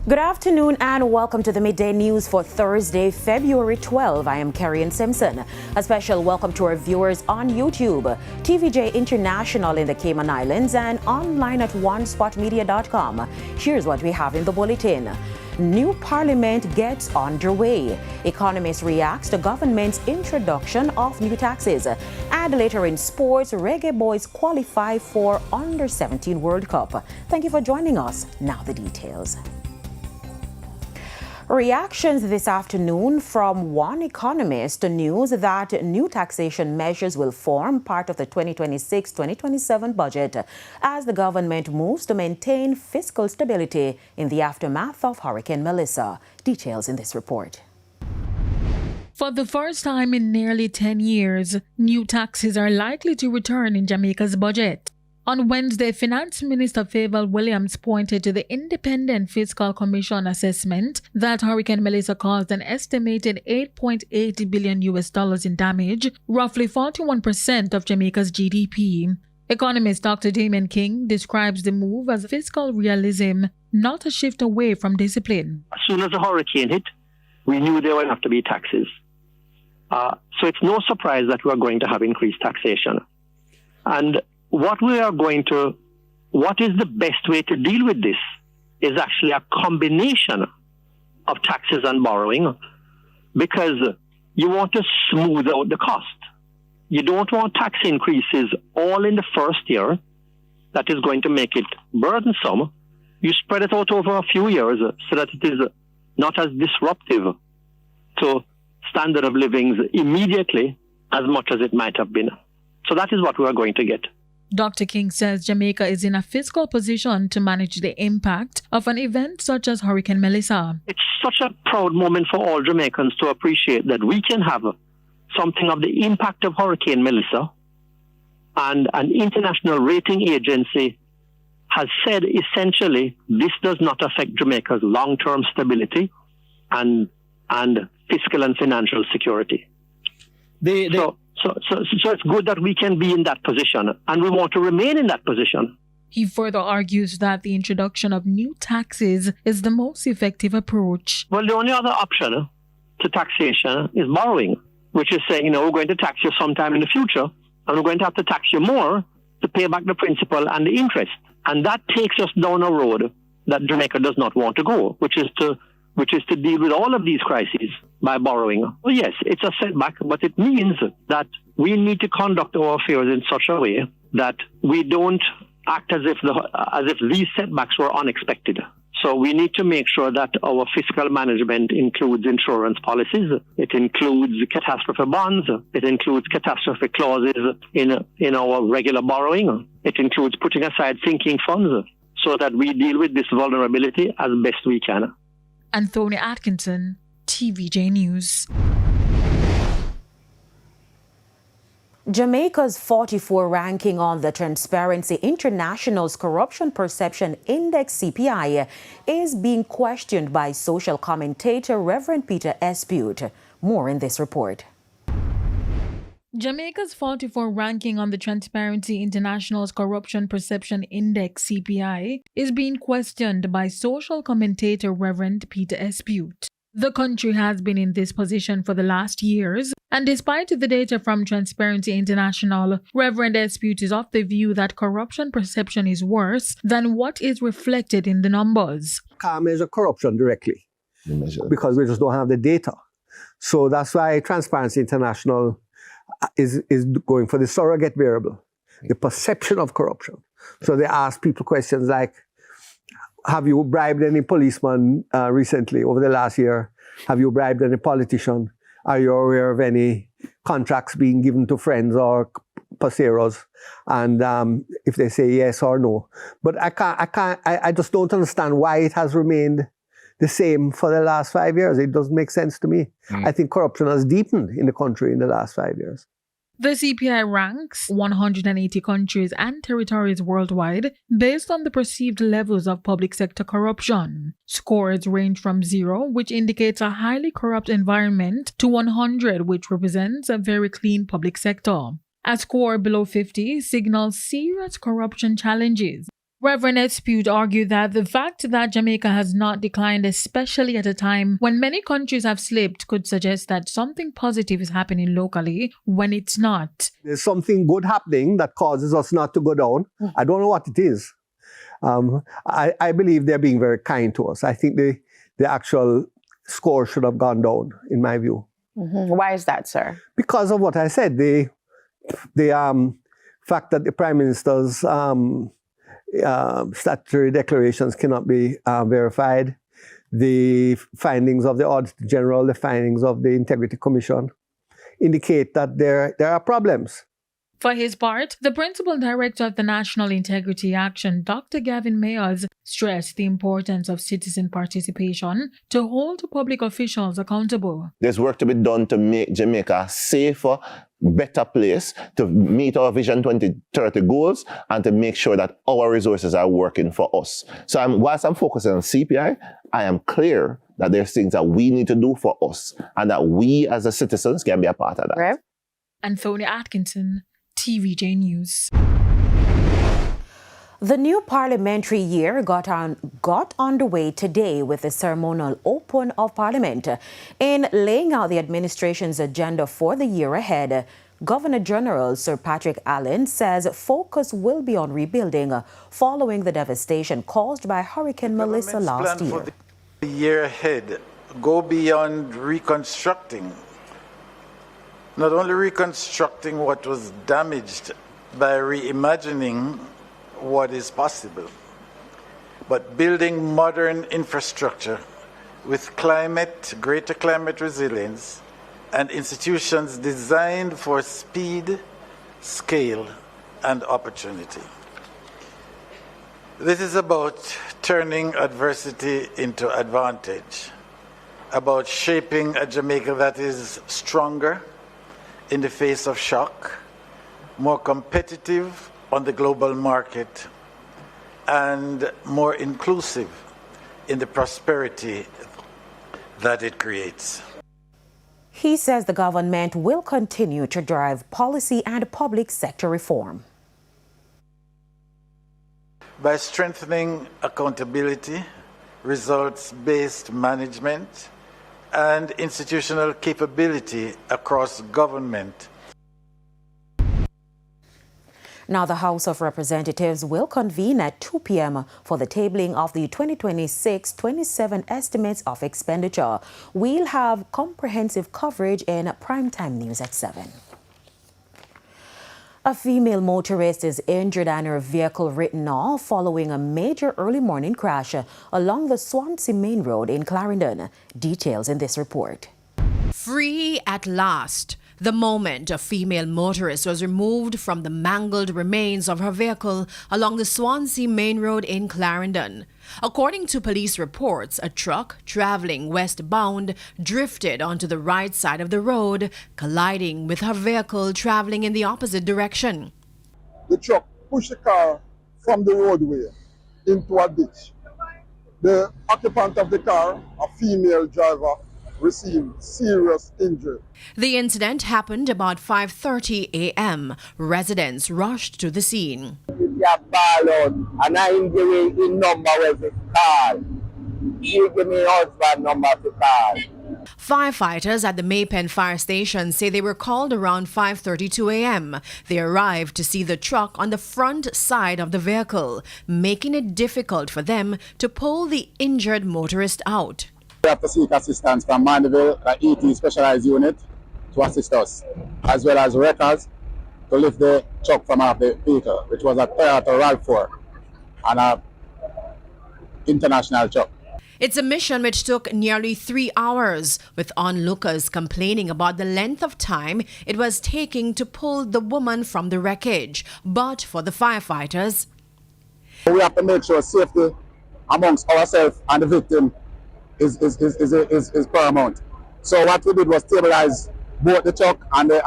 Good afternoon and welcome to the Midday News for Thursday, February 12. I am Karian Simpson. A special welcome to our viewers on YouTube, TVJ International in the Cayman Islands, and online at onespotmedia.com. Here's what we have in the bulletin. New Parliament gets underway. Economist reacts to government's introduction of new taxes. And later in sports, reggae boys qualify for Under-17 World Cup. Thank you for joining us. Now the details. Reactions this afternoon from one economist to news that new taxation measures will form part of the 2026-2027 budget as the government moves to maintain fiscal stability in the aftermath of Hurricane Melissa. Details in this report. For the first time in nearly 10 years, new taxes are likely to return in Jamaica's budget. On Wednesday, Finance Minister Favour Williams pointed to the Independent Fiscal Commission assessment that Hurricane Melissa caused an estimated $8.8 billion in damage, roughly 41% of Jamaica's GDP. Economist Dr. Damien King describes the move as fiscal realism, not a shift away from discipline. As soon as the hurricane hit, we knew there would have to be taxes. So it's no surprise that we are going to have increased taxation. And what is the best way to deal with this is actually a combination of taxes and borrowing, because you want to smooth out the cost. You don't want tax increases all in the first year. That is going to make it burdensome. You spread it out over a few years so that it is not as disruptive to standard of living immediately as much as it might have been. So that is what we are going to get. Dr. King says Jamaica is in a fiscal position to manage the impact of an event such as Hurricane Melissa. It's such a proud moment for all Jamaicans to appreciate that we can have something of the impact of Hurricane Melissa, and an international rating agency has said essentially this does not affect Jamaica's long-term stability and fiscal and financial security. So it's good that we can be in that position, and we want to remain in that position. He further argues that the introduction of new taxes is the most effective approach. Well, the only other option to taxation is borrowing, which is saying, we're going to tax you sometime in the future, and we're going to have to tax you more to pay back the principal and the interest. And that takes us down a road that Jamaica does not want to go, which is to deal with all of these crises by borrowing. Well, yes, it's a setback, but it means that we need to conduct our affairs in such a way that we don't act as if these setbacks were unexpected. So we need to make sure that our fiscal management includes insurance policies. It includes catastrophe bonds. It includes catastrophe clauses in our regular borrowing. It includes putting aside sinking funds so that we deal with this vulnerability as best we can. Anthony Atkinson, TVJ News. Jamaica's 44 ranking on the Transparency International's Corruption Perception Index (CPI) is being questioned by social commentator Reverend Peter Espute. More in this report. Jamaica's 44 ranking on the Transparency International's Corruption Perception Index (CPI) is being questioned by social commentator Reverend Peter Espute. The country has been in this position for the last years, and despite the data from Transparency International, Reverend Espute is of the view that corruption perception is worse than what is reflected in the numbers. Can't measure corruption directly because we just don't have the data. So that's why Transparency International is going for the surrogate variable, the perception of corruption. So they ask people questions like, have you bribed any policeman recently over the last year? Have you bribed any politician? Are you aware of any contracts being given to friends or paseros? And if they say yes or no. But I just don't understand why it has remained the same for the last 5 years. It doesn't make sense to me. I think corruption has deepened in the country in the last 5 years. The CPI ranks 180 countries and territories worldwide based on the perceived levels of public sector corruption. Scores range from 0, which indicates a highly corrupt environment, to 100, which represents a very clean public sector. A score below 50 signals serious corruption challenges. Reverend Espute argued that the fact that Jamaica has not declined, especially at a time when many countries have slipped, could suggest that something positive is happening locally when it's not. There's something good happening that causes us not to go down. I don't know what it is. I believe they're being very kind to us. I think the actual score should have gone down, in my view. Why is that, sir? Because of what I said. The fact that the Prime Minister's statutory declarations cannot be verified, the findings of the Auditor General, the findings of the Integrity Commission indicate that there are problems. For his part, the Principal Director of the National Integrity Action, Dr. Gavin Mayers, stressed the importance of citizen participation to hold public officials accountable. There's work to be done to make Jamaica a safer, better place, to meet our Vision 2030 goals, and to make sure that our resources are working for us. So whilst I'm focusing on CPI, I am clear that there's things that we need to do for us, and that we as the citizens can be a part of that. Right. Anthony Atkinson, TVJ News. The new parliamentary year got underway today with the ceremonial open of Parliament. In laying out the administration's agenda for the year ahead, Governor General Sir Patrick Allen says focus will be on rebuilding following the devastation caused by Hurricane Melissa last year. For the year ahead go beyond reconstructing. Not only reconstructing what was damaged by reimagining what is possible, but building modern infrastructure with greater climate resilience and institutions designed for speed, scale, and opportunity. This is about turning adversity into advantage, about shaping a Jamaica that is stronger in the face of shock, more competitive on the global market, and more inclusive in the prosperity that it creates. He says the government will continue to drive policy and public sector reform. By strengthening accountability, results-based management, and institutional capability across government. Now, the House of Representatives will convene at 2 p.m. for the tabling of the 2026-27 estimates of expenditure. We'll have comprehensive coverage in primetime news at 7. A female motorist is injured and her vehicle written off following a major early morning crash along the Swansea Main Road in Clarendon. Details in this report. Free at last. The moment a female motorist was removed from the mangled remains of her vehicle along the Swansea Main Road in Clarendon. According to police reports, a truck traveling westbound drifted onto the right side of the road, colliding with her vehicle traveling in the opposite direction. The truck pushed the car from the roadway into a ditch. The occupant of the car, a female driver, received serious injury. The incident happened about 5:30 a.m. Residents rushed to the scene. Firefighters at the Maypen fire station say they were called around 5:32 a.m. They arrived to see the truck on the front side of the vehicle, making it difficult for them to pull the injured motorist out. We have to seek assistance from Mandeville, the ET specialized unit, to assist us, as well as wreckers to lift the truck from off the vehicle, which was a Toyota RAV4 and a international truck. It's a mission which took nearly 3 hours, with onlookers complaining about the length of time it was taking to pull the woman from the wreckage. But for the firefighters, we have to make sure safety amongst ourselves and the victim is paramount. So what we did was stabilize both the truck and the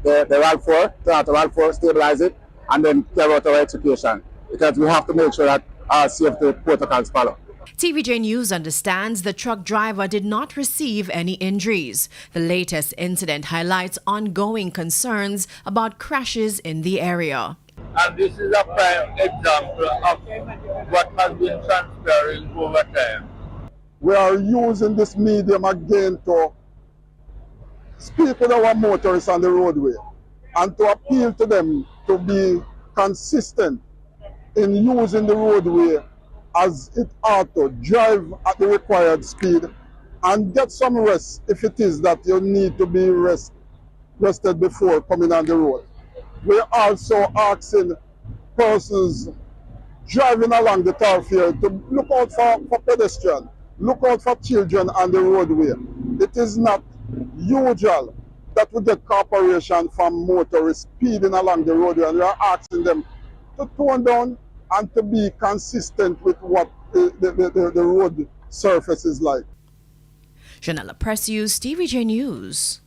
RAV4, Toyota RAV4, stabilize it, and then carry out our execution, because we have to make sure that our safety protocols follow. TVJ News understands the truck driver did not receive any injuries. The latest incident highlights ongoing concerns about crashes in the area. And this is a prime example of what has been transpiring over time. We are using this medium again to speak with our motorists on the roadway and to appeal to them to be consistent in using the roadway as it ought to, drive at the required speed and get some rest if it is that you need to be rested before coming on the road. We're also asking persons driving along the thoroughfare to look out for pedestrians, look out for children on the roadway. It is not usual that we get cooperation from motorists speeding along the roadway, and we are asking them to tone down and to be consistent with what the road surface is like. Janella Precious, TVJ News.